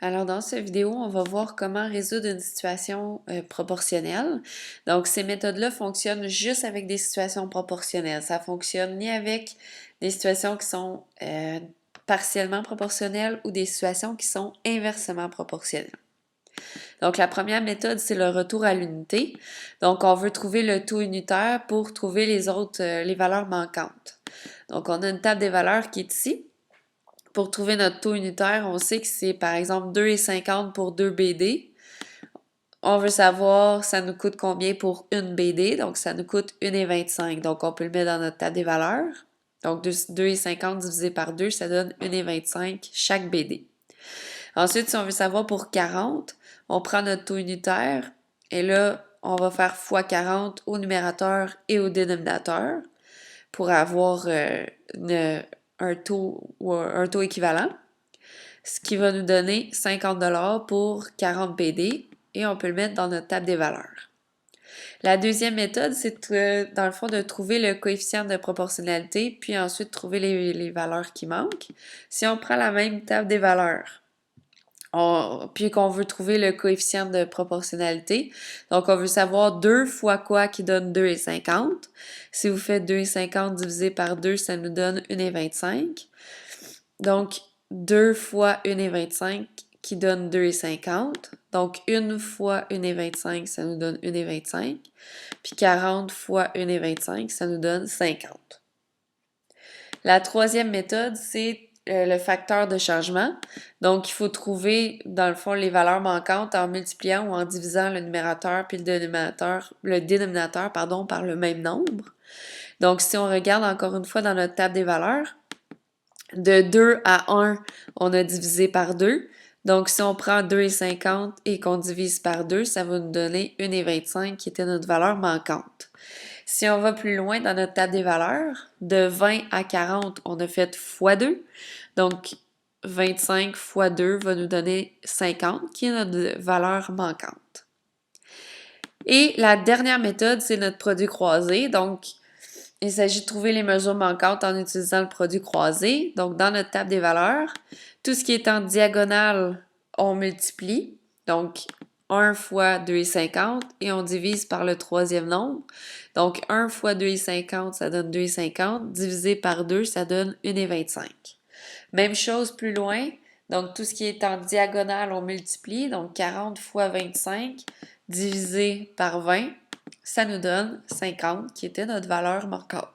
Alors dans cette vidéo, on va voir comment résoudre une situation proportionnelle. Donc ces méthodes-là fonctionnent juste avec des situations proportionnelles. Ça fonctionne ni avec des situations qui sont partiellement proportionnelles ou des situations qui sont inversement proportionnelles. Donc la première méthode, c'est le retour à l'unité. Donc on veut trouver le taux unitaire pour trouver les autres, les valeurs manquantes. Donc on a une table des valeurs qui est ici. Pour trouver notre taux unitaire, on sait que c'est par exemple 2,50 pour 2 BD. On veut savoir ça nous coûte combien pour une BD, donc ça nous coûte 1,25. Donc on peut le mettre dans notre table des valeurs. Donc 2,50 divisé par 2, ça donne 1,25 chaque BD. Ensuite, si on veut savoir pour 40, on prend notre taux unitaire et là, on va faire x 40 au numérateur et au dénominateur pour avoir un taux équivalent, ce qui va nous donner 50$ pour 40 BD et on peut le mettre dans notre table des valeurs. La deuxième méthode, c'est dans le fond de trouver le coefficient de proportionnalité puis ensuite trouver les valeurs qui manquent. Si on prend la même table des valeurs, puis qu'on veut trouver le coefficient de proportionnalité. Donc, on veut savoir 2 fois quoi qui donne 2,50. Si vous faites 2,50 divisé par 2, ça nous donne 1,25. Donc, 2 fois 1,25 qui donne 2,50. Donc, 1 fois 1,25, ça nous donne 1,25. Puis 40 fois 1,25, ça nous donne 50. La troisième méthode, c'est le facteur de changement. Donc, il faut trouver, dans le fond, les valeurs manquantes en multipliant ou en divisant le numérateur puis le dénominateur, pardon, par le même nombre. Donc, si on regarde encore une fois dans notre table des valeurs, de 2 à 1, on a divisé par 2. Donc, si on prend 2,50 et qu'on divise par 2, ça va nous donner 1,25 qui était notre valeur manquante. Si on va plus loin dans notre table des valeurs, de 20 à 40, on a fait x2. Donc, 25 fois 2 va nous donner 50, qui est notre valeur manquante. Et la dernière méthode, c'est notre produit croisé. Donc, il s'agit de trouver les mesures manquantes en utilisant le produit croisé. Donc, dans notre table des valeurs, tout ce qui est en diagonale, on multiplie. Donc, 1 fois 2,50 et on divise par le troisième nombre. Donc, 1 fois 2,50, ça donne 2,50. Divisé par 2, ça donne 1,25. Même chose plus loin. Donc, tout ce qui est en diagonale, on multiplie. Donc, 40 fois 25 divisé par 20, ça nous donne 50, qui était notre valeur manquante.